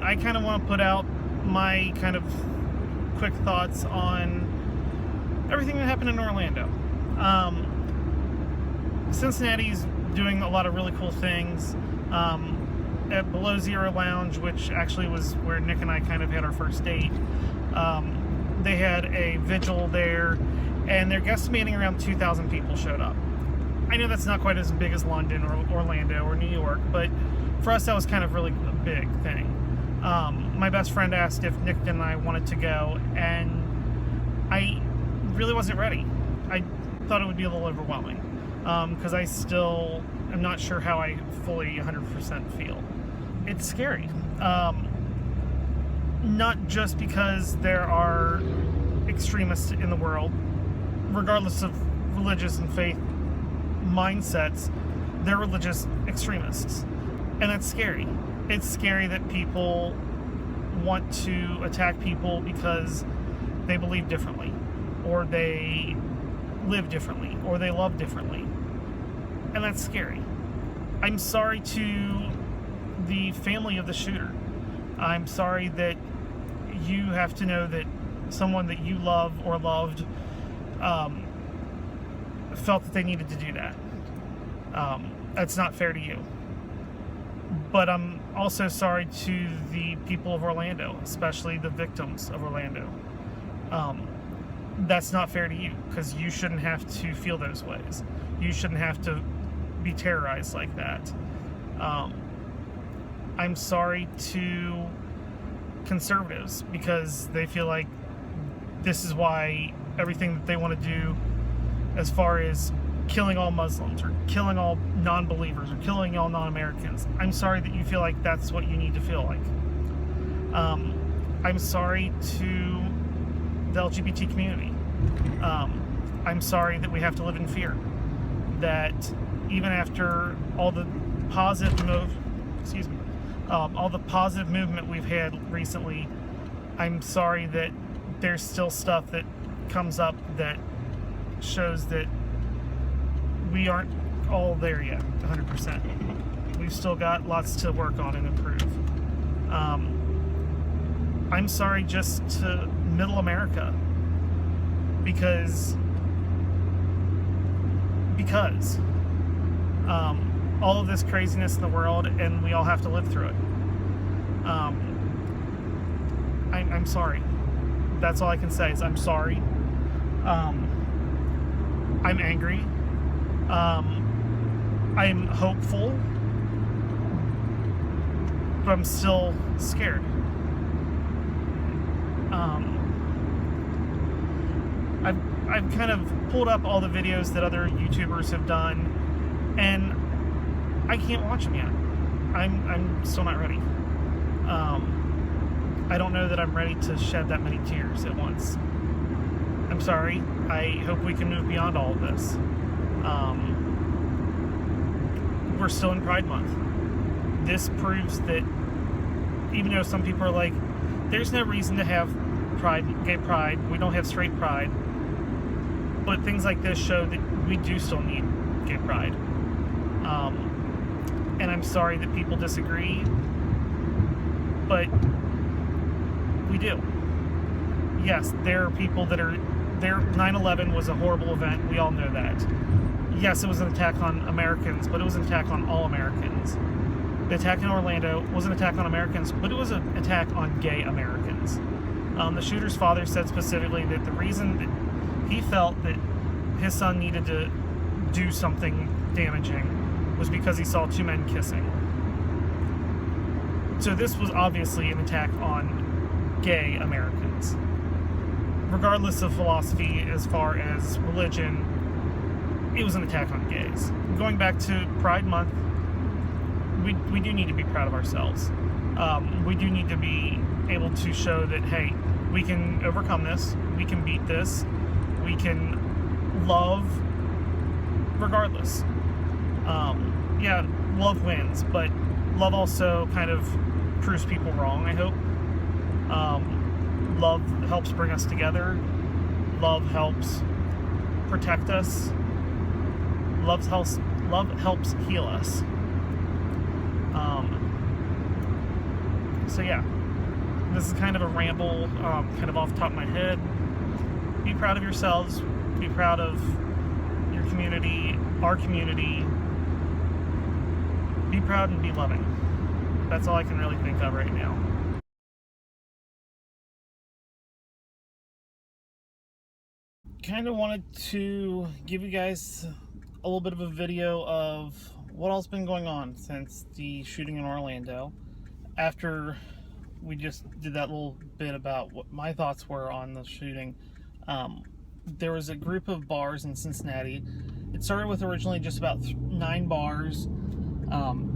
I kind of want to put out my kind of quick thoughts on everything that happened in Orlando. Cincinnati's doing a lot of really cool things. At Below Zero Lounge, which actually was where Nick and I kind of had our first date, they had a vigil there, and they're guesstimating around 2,000 people showed up. I know that's not quite as big as London or Orlando or New York, but for us that was kind of really a big thing. My best friend asked if Nick and I wanted to go, and I really wasn't ready. I thought it would be a little overwhelming, because I still am not sure how I fully 100% feel. It's scary. Not just because there are extremists in the world, regardless of religious and faith mindsets, they're religious extremists. And that's scary. It's scary that people want to attack people because they believe differently, or they live differently, or they love differently. And that's scary. I'm sorry to the family of the shooter. I'm sorry that you have to know that someone that you love or loved felt that they needed to do that. That's not fair to you. But I'm also sorry to the people of Orlando, especially the victims of Orlando. That's not fair to you, because you shouldn't have to feel those ways. You shouldn't have to be terrorized like that. I'm sorry to conservatives, because they feel like this is why everything that they want to do as far as killing all Muslims or killing all non-believers or killing all non-Americans. I'm sorry that you feel like that's what you need to feel like. I'm sorry to the LGBT community. I'm sorry that we have to live in fear. That even after all the positive all the positive movement we've had recently, I'm sorry that there's still stuff that comes up that shows that we aren't all there yet, 100%. We've still got lots to work on and improve. I'm sorry just to middle America, because all of this craziness in the world, and we all have to live through it. I'm sorry. That's all I can say is I'm sorry. I'm angry. I'm hopeful, but I'm still scared. I've kind of pulled up all the videos that other YouTubers have done, and I can't watch them yet. I'm still not ready. I don't know that I'm ready to shed that many tears at once. I'm sorry. I hope we can move beyond all of this. We're still in Pride Month. This proves that even though some people are like, there's no reason to have pride, gay pride, we don't have straight pride, but things like this show that we do still need gay pride. And I'm sorry that people disagree, but we do. Yes, there are people that are there. 9/11 was a horrible event. We all know that. Yes, it was an attack on Americans, but it was an attack on all Americans. The attack in Orlando was an attack on Americans, but it was an attack on gay Americans. The shooter's father said specifically that the reason that he felt that his son needed to do something damaging was because he saw two men kissing. So this was obviously an attack on gay Americans. Regardless of philosophy, as far as religion, it was an attack on gays. Going back to Pride Month, we do need to be proud of ourselves. We do need to be able to show that, hey, we can overcome this, we can beat this, we can love regardless. Yeah, love wins, but love also kind of proves people wrong, I hope. Love helps bring us together. Love helps protect us. Love helps heal us. So yeah, this is kind of a ramble, kind of off the top of my head. Be proud of yourselves. Be proud of your community, our community. Be proud and be loving. That's all I can really think of right now. Kind of wanted to give you guys a little bit of a video of what all's been going on since the shooting in Orlando. After we just did that little bit about what my thoughts were on the shooting, there was a group of bars in Cincinnati. It started with originally just about 9 bars.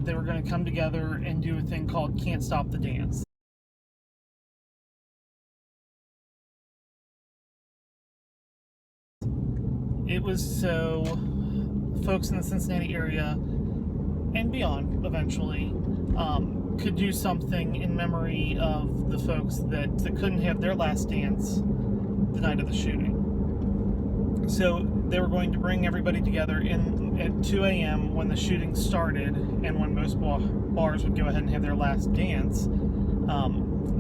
They were going to come together and do a thing called Can't Stop the Dance. It was so folks in the Cincinnati area and beyond eventually could do something in memory of the folks that couldn't have their last dance the night of the shooting. So they were going to bring everybody together at 2 a.m. when the shooting started, and when most bars would go ahead and have their last dance.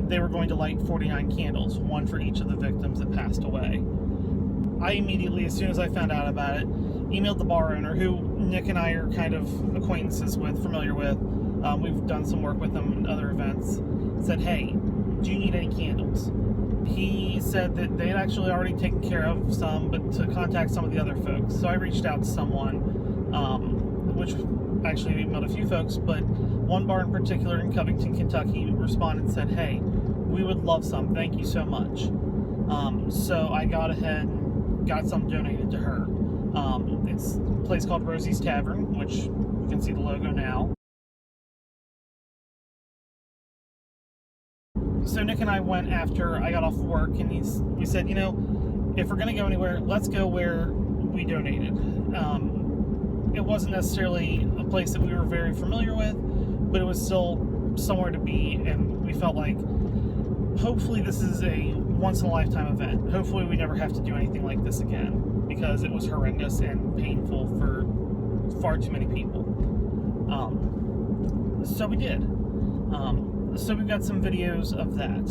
They were going to light 49 candles, one for each of the victims that passed away. I immediately, as soon as I found out about it, emailed the bar owner, who Nick and I are kind of acquaintances with, familiar with. We've done some work with him in other events. Said, hey, do you need any candles? He said that they had actually already taken care of some, but to contact some of the other folks. So I reached out to someone, which actually emailed a few folks, but one bar in particular in Covington, Kentucky, responded and said, hey, we would love some. Thank you so much. So I got ahead and got some donated to her. It's a place called Rosie's Tavern, which you can see the logo now. So Nick and I went after I got off work, and we said, you know, if we're going to go anywhere, let's go where we donated. It wasn't necessarily a place that we were very familiar with, but it was still somewhere to be, and we felt like hopefully this is a once-in-a-lifetime event. Hopefully we never have to do anything like this again, because it was horrendous and painful for far too many people. So we did. So we've got some videos of that.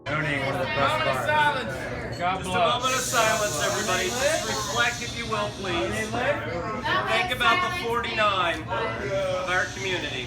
Donating one of the best bars. Silence. God Just bless. a moment of silence, everybody. Just reflect, if you will, please. Think about the 49 of our community.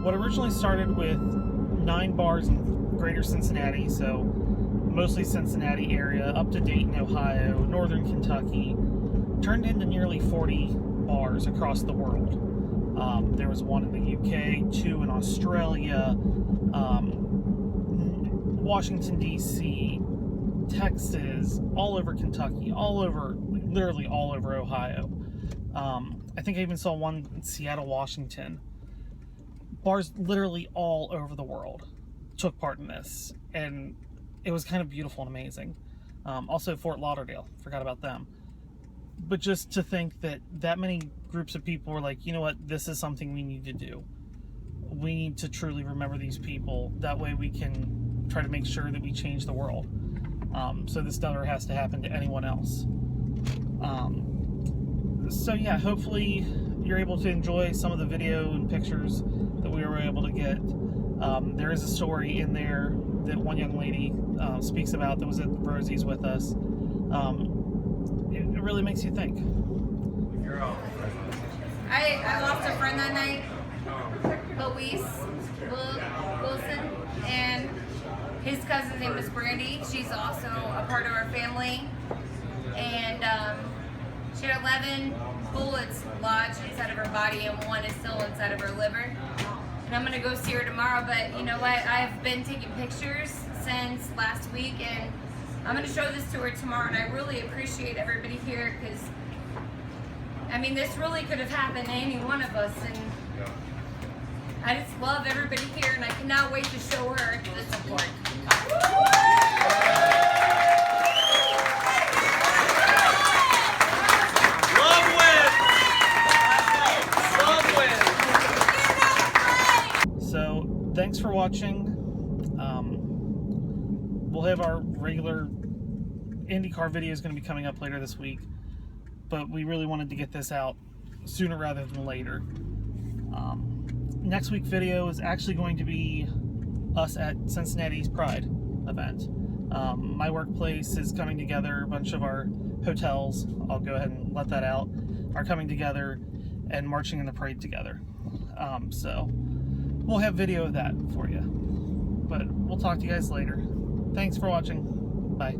What originally started with 9 bars in greater Cincinnati, so mostly Cincinnati area, up to Dayton, Ohio, northern Kentucky, turned into nearly 40 bars across the world. There was one in the UK, 2 in Australia, Washington, D.C., Texas, all over Kentucky, all over, literally all over Ohio. I think I even saw one in Seattle, Washington. Bars literally all over the world took part in this, and it was kind of beautiful and amazing. Also Fort Lauderdale, forgot about them. But just to think that that many groups of people were like, you know what, this is something we need to do. We need to truly remember these people. That way we can try to make sure that we change the world. So this never has to happen to anyone else. So yeah, hopefully you're able to enjoy some of the video and pictures that we were able to get. There is a story in there that one young lady speaks about that was at Rosie's with us. It really makes you think. I lost a friend that night, Louise Wilson, and his cousin's name is Brandy. She's also a part of our family, and she had 11 bullets lodged inside of her body, and one is still inside of her liver. And I'm gonna go see her tomorrow, but you know what? I've been taking pictures since last week, and I'm gonna show this to her tomorrow, and I really appreciate everybody here, because I mean, this really could have happened to any one of us, and I just love everybody here, and I cannot wait to show her the support. So thanks for watching. We'll have our regular IndyCar videos going to be coming up later this week, but we really wanted to get this out sooner rather than later. Next week's video is actually going to be us at Cincinnati's Pride event. My workplace is coming together. A bunch of our hotels, I'll go ahead and let that out, are coming together and marching in the parade together. So we'll have video of that for you. But we'll talk to you guys later. Thanks for watching. Bye.